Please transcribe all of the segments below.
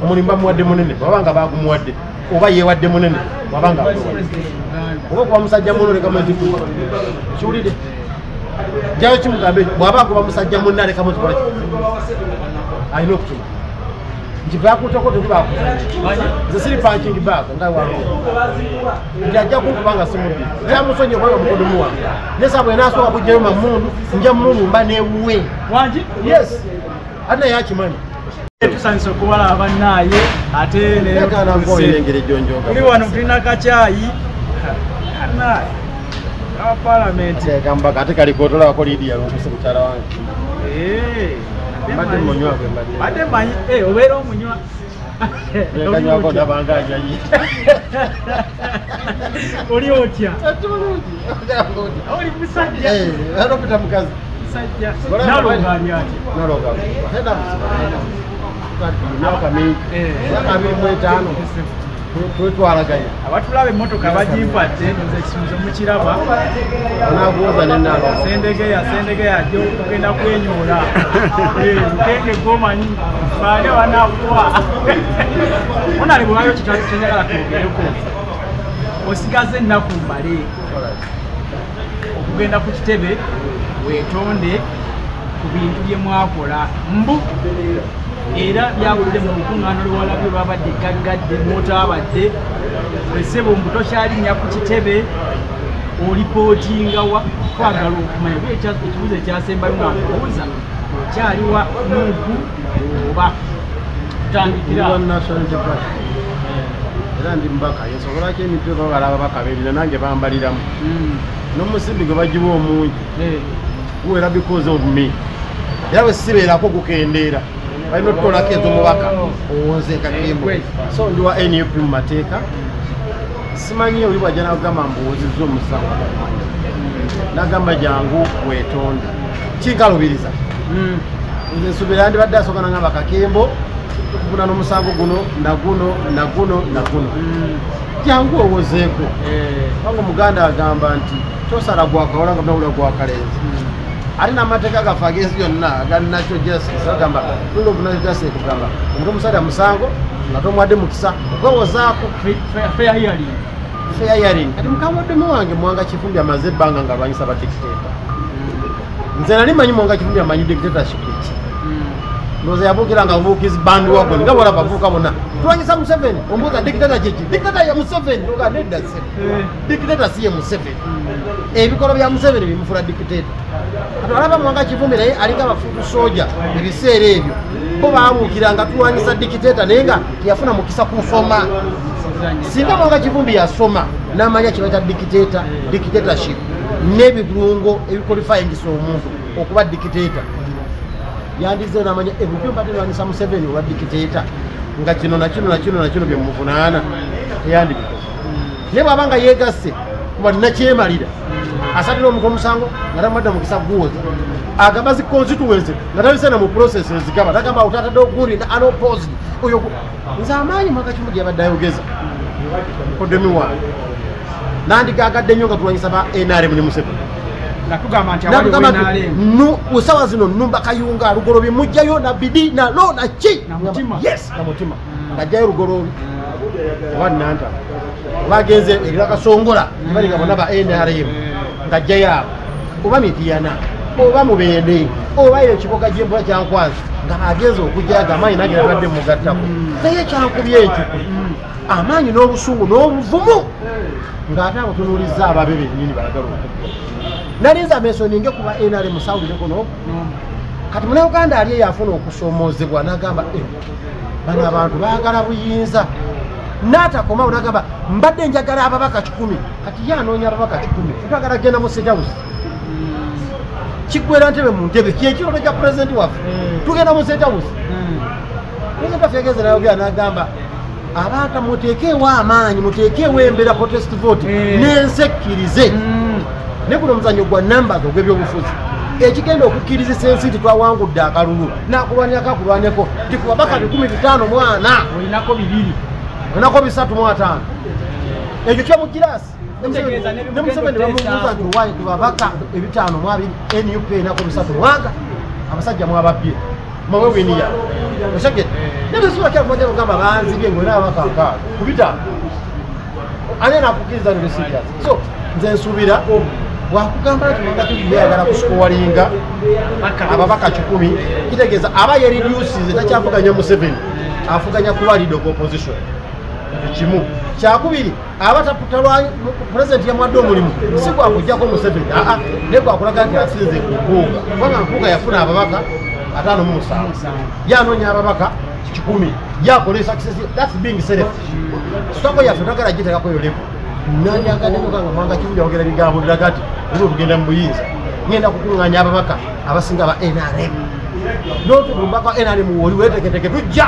omulimba muwadde munene wabanga bagumuwadde oba yeewadde munene wabanga oba kuba musajja muno leka mwezi kiwulire jayo kimugambe bwaba kuba musajja munne aleka mwezi kola alina okutuma nkivaakutako tekubakuta nze siri punching bag nga wange nti ajja kunkubanga simudde kyamusonye kubanga mukodomu wange nesa bwe nasooka kujjayo mamundu nja mulumba newuwe yes ate naye akimanyi tusanise okubalaba bannaye ate tuli wano tulina kacyayi annaye awa palamenti kambaka ate kalikotolawako lidiya lwokuse mukyala wange mbadde munywago badde manyi obeera omunywa kanywako nabangaanyanyi oli otya oli musajja alopita mukazi musajja nalonga ali ati myaka mingi myaka 25 twetwalaganya abatulaba emmotoka bagimpadde nze ekisuubizo mukiraba anakuwoza nenalo sendegeya ajja okugenda kwenyoola lukenge gomanyi baale banakuwa onale bwebayo kyenjagala twogereko osigaze ennaku mbale okugenda ku kitebe weetonde ku bintu bye mwakola mbu era byagudde mu lukuŋŋaano lwewalabye lwabadde gaggadde mwotaabadde wesebo mbu tokyalinnya ku kitebe olipootingawa twagala okumanya ekibuzo ekyasembayo nga nkubuuza okyaliwa nuuku oba tutandikira era ndi mbaka yensobolako emitwe babala ababaka beerina nange bambaliramu n'omusimbi gwe bagiwa omungi guwera because of me era bwe sibeerako gukendeera balina otutolako ez'omubaka owonze kakembo so ndi wa NUP mu mateeka simanyi oli bwajja nagamba mbuwozizza omusango nagamba jangu weetonda kinkalubiriza nze nsuubira ndibadde asooka nagamba kakembo tukufuna n'omusango guno naguno jangu owozeeko kubanga omuganda agamba nti tosala gwakawala nga tunawulira gwakalenzi ate n'amateeka gaffe agensi yonna aga natural justice agamba tulina obunational justice kugamba omuntu omusajja musango nga tomwadde mukisa okwewozaako fair hearing kati mukamuddemu wange Mwanga Kifumbi amaze ebbanga nga alwanyisa badictator nze nali manyi Mwanga Kifumbi amanyi dictatorship ki ndowooza yabuukira nga buukizi bandi wagon nga bola bavuuka bonna tulwanyisa Museveni ombuuza dictator kiki dictator ya Museveni oga nedda dictator si ye Museveni ebikolo bya Museveni bimufula dictator kati alaba Mwanga Kifumbi naye aliko abafuutu soja ebiseera ebyo bo baabuukiranga tulwanyisa dictator naye nga teyafuna mukisa kusoma singa Mwanga Kifumbi yasoma n'amanya kibaita dictatorship n'ebirungo ebiqualifyingisa omuntu okuba dictator yandize n'amanya ebyo mbadde lwanyisa Museveni olwa dictator nga kino na kino bye muvunaana teyandibikoze naye bw'abanga yeegasse kuba nakyemalira asatira omuntu omusango nga tamadde mukisa guwoza agamba zi constituency nga tabisena mu process ezigaba tagamba utatadde ogundi na unopposed oyo nze amaanyi Mwanga Kifumbi yabadde ayogeza kodemi wange nandigagadde nnyo nga tulwanyisa ba NRM ne Museveni nakugamba nti awali NRM usawa zino nnumba kayunga lugolobye mujjayo na bidi na lo na ki yes na mutima ngajjayo lugolobye oba nanta bagenze ebirakasongola balinga bonna ba NRM ngajjayo abo oba mitiyana oba mubende oba ekiboga gy'embula kyankwazi nga agenze okujjaga amaanyi nange nabadde mugattako naye kyankubye encuku amaanyi n'obusungu n'obuvumu ng'ate abutunuulizza ababe bennyini balagala okugwa nalinza amesoninge kuba NRM musawulireko no kati Munnayuganda ali eyafuna okusomoozebwa n'agamba bano abantu baagala buyinza n'atakomawo n'agamba mbadde njagala ababaka 10 kati ye anoonya ababaka 10 twagala genda mu State House kiggwera ntebe mu ntebe kyekirooto kya pulezidenti waffe tugenda mu State House pulezidenti waffe yageze nayogera n'agamba abantu muteekeewo amaanyi muteekeewo embeera protest vote n'ensi ekkirize ne guno omuzannyo gwa numbers ogw'ebyobufuzi ekigenda okukkirizisa ensi titwawangudde akalulu nakulwanyako akulwanyeko nti ku babaka 15 mwana olinako 2 olinako 3 ekyo kyomugirasi ne Museveni bamubuuza nti owaye ku babaka 5 mu 2 NUP enako 3 mwanga abasajja mwababbye mawe bweniya osegedde nebe sura kya kumaja kugamba banzibye ngo era bakanga kubita ane nakukiriza ne serious so nze nsubira wakugamba ati mwanga tubiyagala kusikowalinga ababaka 10 kitegeeza aba ye reduces takyavuganya mu 7 afuganya kuba leader of opposition kimu kyakubiri abataputalwa president ya mwaddo mulimu siku akujjako mu 7 neko akulaga nti asinze kukuga kubanga nkuga yafuna ababaka 5 mu 7 yanoonya ababaka 10 yakole success that's being selfish soko yaffe twagala gitekako yo level nanyagadde mukanga mwanga kibuja ogera bigambo lagati ulo tugenda mu buyinza ngenda kukunganya ababaka abasinga ba NRM noto mbaka NRM woli weteketeke tujja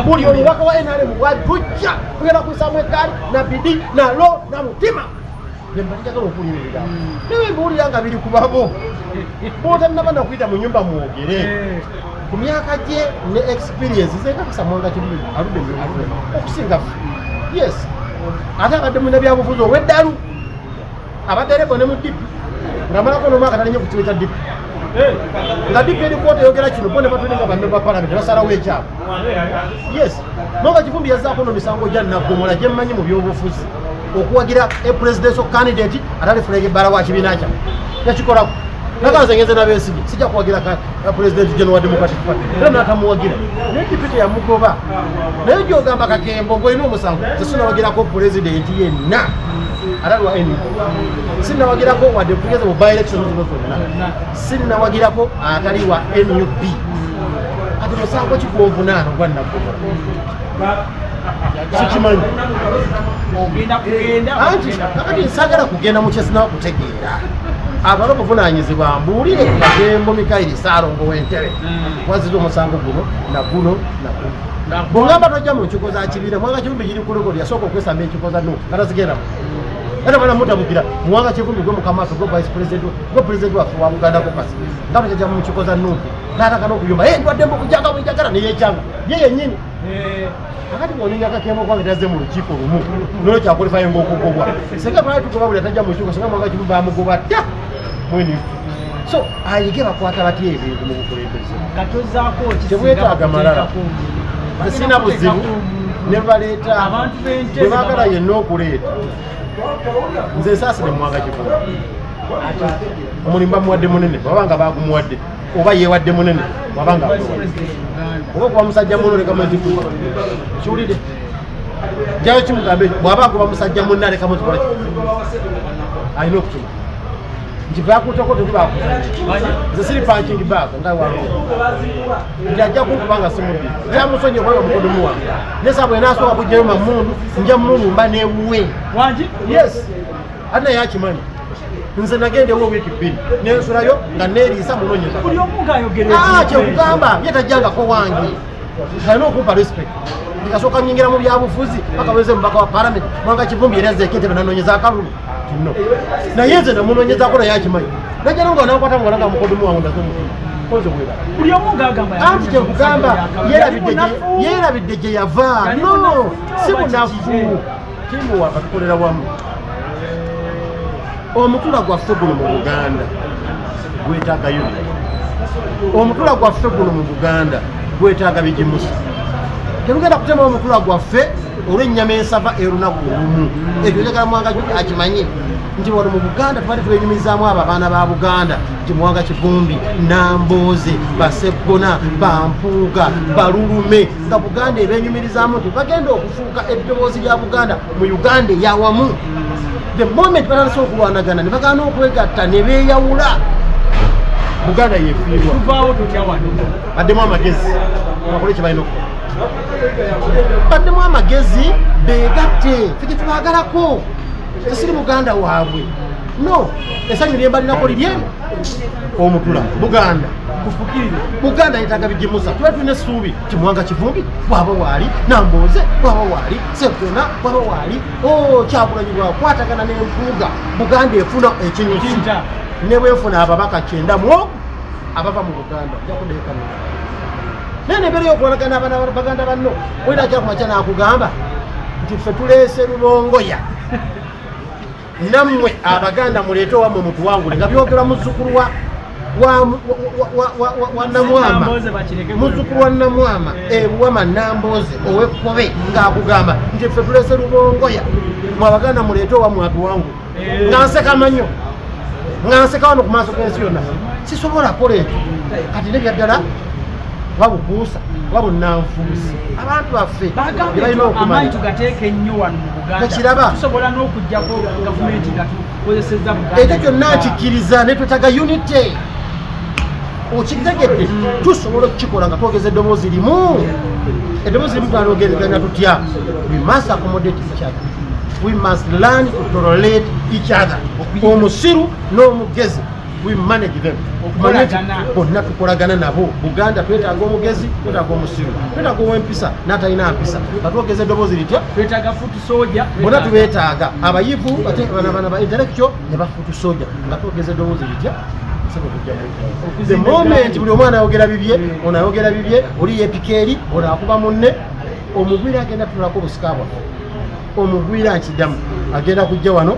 buli omubaka wa NRM wali tujja tugenda kusamwe kali na bidi na lo na mutima yembalika ko okuli bigambo newe mbuli yanga bili kubabo bota nabanda kuita mu nyumba muogere ku myaka je ne experience zeka kusamwanga kibuja alube okusinga yes ate abadde mu nabyabufuzi oweddalu abadereko ne mu dipi ngamalako nomwaka talinye ku kiwe kya dipi nga dipi eri koota yogera kino bone batulinga bamemba palamenti basalawo ekyabo yes nonga Kivumbi yazzaako no misango gya naggomola gye mmanyi mu byobufuzi okuwagira presidential candidate atali fulege bbala wa kibiina kyamu yakikolako nakanze ngenze n'abeesige sijja kuwagira president general wa democratic party era n'atamuwagira naye dipiti yamugoba naye gy'ogamba kakembo ng'olina omusango tesinawagirako president yenna atali wa NUP sinnawagirako wadde tugeze mu by-election zino zonna sinnawagirako atali wa NUP ati musango kigwovunaano gwa naggomola sikimanyi anti kakati nsagala kugenda mu kyesinawa kutegeera abalo buvunanyizibwa mbuulire Katembo Mikaeli Saalongo w'entebe waziza omusango guno na guno bw'ogamba tojja mu nkiko za kibiina Mwanga Kivumbi giri ku lekodi yasooka okwesamba enkiko za NUP katazigenda era bana mutabukira Mwanga Kivumbi gwe mukamaaso gwe vice president gwe president waffe wa Buganda Caucus nga tojja mu nkiko za NUP n'ataka n'okuyumba ndwadde mbukujanga bwijagala neyekyanga ye yennyini akati bw'oninga Kakembo kwange tazze mu lukiiko lumu nolwo kyakwalifayo ng'okugobwa senga twali tugoba buli atajja mu kiiko senga Mwanga Kivumbi amugoba dda mwini so ayige bakwata batya ebintu mu bukulembeze tebwetaaga malala tesina buzibu ne baleeta bwe baagala yenna okuleeta nze nsaasire Mwanga Kivumbi omulimu bamuwadde munene wabanga bagumuwadde oba yeewadde munene wabanga oba okuba musajja muno leka mwezikulu kiwulire jayo kimugambe bw'aba akuba musajja munne aleka muzikola alina okutuma nkivaakutako tekubakuzanya nze siri panking bag nga wange nti ajja kunkubanga simudde kyamusonye kubanga mukodomu wange nesa bwe nasooka kujjayo mamundu nja mulumba newuwe yes ate naye akimanyi nze nagenda ewo wiiki 2 nensulayo nga neeriisa munonyeza kyekugamba ye tajjangako wange alina okumpa respect ndikasooka nyingira mu byabufuzi paka weze mubaka wa parliament Mwanga Kivumbi era azzeeko entebe nanonyeza akalulu no naye nze namunonyezaako naye akimanyi najja nonga nankwata mugolanga mukodomu wange ndazomukoze bwera anti kyekugamba yeerabidde gye yava no si bunafu timu wakatukolera wamu omutula gwaffe guno mu Buganda gwetaaga unity omutula gwaffe guno mu Buganda gwetaaga bigimusa temugenda kutema omutula gwaffe olw'ennyama ensava erunaku olumu ekyo njagala Mwanga akimanyi nti wano mu Buganda tubadde twenyumizaamu abo abaana ba Buganda nti Mwanga Kivumbi Nambooze Baseggona Bampuuga Balulume nga Buganda ebenyumirizaamu nti bagenda okufuuka eddoboozi lya Buganda mu Uganda eyawamu the moment batandise okulwanagana ne bagaana okwegatta ne beeyawula Buganda yefiirwa baddemu amagezi bakole kye balina okukola baddemu amagezi beegatte fike tubaagalako tesiri Buganda waabwe no essanyu lye mbalinako liryemu omutula Buganda Buganda yetaaga bigimusa tuba tulina essuubi ti Mwanga Kivumbi bwaba waali Nambooze bwaba waali Seggona bwaba waali Kyagulanyi bwakwatagana n'empuuga Buganda efuna ekinyusi ne bwefuna ababaka 9 mu abava mu Buganda jakudekana naye nebere yokulwanagana abaana Baganda banno olina kyakumakya nakugamba nti ffe tuleese Lubongoya nammwe Abaganda muleete wammwe mutuwangule nga byogera muzzukulu wa wa Namwama muzzukulu wa Namwama Buwama Namboze ow'Ekkobe ng'akugamba nti ffe tulese Lubongoya mwabaganda muleete owa mwatu wangu nga nseka manyo nga nseka wano ku maaso g'ensi yonna sisobola kola ekyo kati nebyaddala babukuusa babunanfuusi abantu baffe balina okumanya tugateeka ennyo wano mu Buganda tekiraba tusobola n'okuggyako gavumenti nga tukozesezza Buganda ekyo kyonna nkikkiriza ne twetaaga unity okitegedde tusobola okukikola nga twogeza eddoboozi limu twanogeraganya tutya we must accommodate each other we must learn to tolerate each other omusiru n'omugezi we manage them bonna tukolagana nabo Buganda twetaaga omugezi twetaaga omusiru twetaaga ow'empisa n'atalina mpisa batwogeza eddoboozi litya twetaaga foot soldier bonna tubeetaaga abayivu bana ba intellectual ne ba foot soldier nga twogeza eddoboozi litya the moment buli omwana ayogera bibye ono ayogera bibye oli yeepika eri ono akuba munne omugwira agenda tutulako obusika bwaffe omugwira nkiddamu agenda kujja wano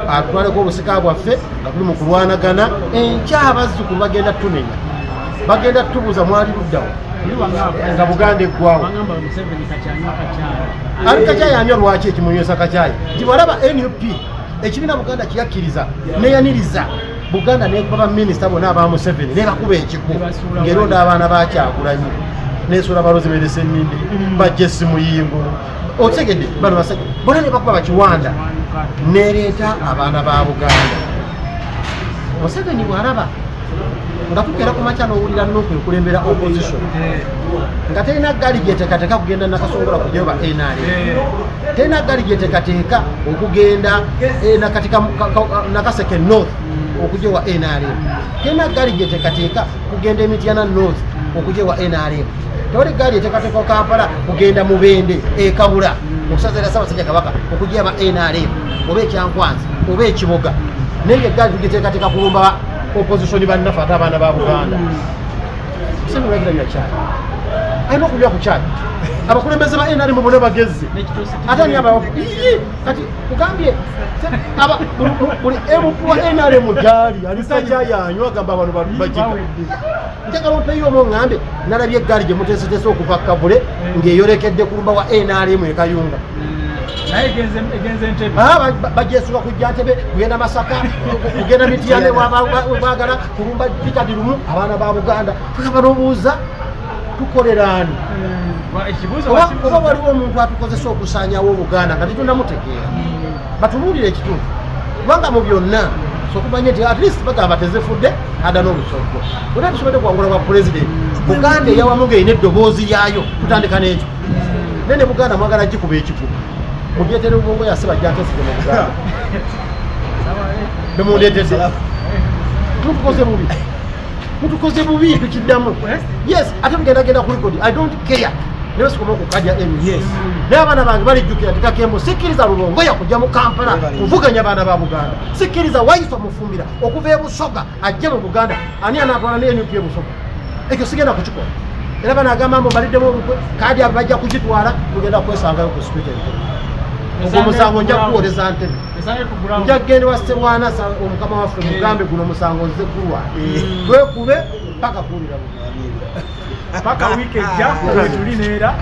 atwaleko obusika bwaffe nga tuli mu kulwanagana enkya abazzukulu bagenda tunenya bagenda tubuuza mwali luddawo nga Buganda eggwawo ali kacaayi anywa lwaki ekimunywesa kacaayi nti bwalaba NUP ekibiina Buganda kiyakkiriza neyaniriza Buganda nekubaba minisita bonna aba Museveni nebakuba ekiku ng'eronda abaana bakyagulanyi nesuula balozi berese nnindi bajjesi muyingo otegedde bano basajja bonna ne bakuba bakiwanda nereeta abaana ba Buganda Museveni bw'alaba nga tukeera ku makya n'owulira Nuupu ekulembera opposition nga terina ggaali gyeteekateeka kugenda Nakasongola kujjayo ba NRM terina ggaali gyeteekateeka okugenda Nakaseke North okujja wa NRM terina ggaali gyeteekateeka kugenda Mityana North okujja wa NRM tewali ggaali eteekateeka Kampala kugenda Mubende Kabula okusazira Ssaabasajja Kabaka okujja ba NRM oba Ekyankwanzi oba Ekiboga naye eggaali tugiteekateeka kulumba opposition bannaffe ate abaana ba Buganda semulagira kyali alina okunywa ku kyali abakulembeze ba NRM bonna bagezze ate ani kati kugambye buli emupu wa NRM gyali alisa kyayanywa agamba abantu bajiga njagala ompeyo omwo ŋŋambe nalabye eggaali gye muteeseteese okuva Kabule ng'eyolekedde kulumba wa NRM e Kayunga bajesuka kujja Ntebe kugenda Masaka kugenda Mityane wabagala kulumba pikadi lumu abaana ba Buganda tukaba n'obuuza tukoleraani oba waliwo omuntu atukozesa okusaanyawo Buganda nga tetunnamutegeera batubuulire ekituufu kubanga mu byonna sokumanye nti at least bagamba tezefudde ada n'olusoggo bonna tusobodde kuwangula bwa pulezidenti Buganda eyawamu ng'erina eddoboozi lyayo tutandika n'ekyo naye ne Buganda mwagala gikuba ekiku mujetere Lubongo yaseba jatesige mu Buganda bemuleetese mutukoze bubi tukiddamu yes ate mugendagenda ku record I don't care naye sikoma okukajja yes naye abaana bange balijjukira tikakembo sikkiriza Lubongo yakujja mu Kampala kuvuganya abaana ba Buganda sikkiriza Wayiso Mufumbira okuva e Busoga ajje mu Buganda ani anaatwala ne NUP e Busoga ekyo sigenda kukikola era banagamba mbu baliddemu olukwe kaadi abajja kugitwala tugenda kwesangayo ku street omusango nja kuwoleza Ntebe nja kugenda wa Ssebwana omukama waffe mugambe guno omusango nze kulwa gwekube paka kuwulira paka wiiki ejja tuli neera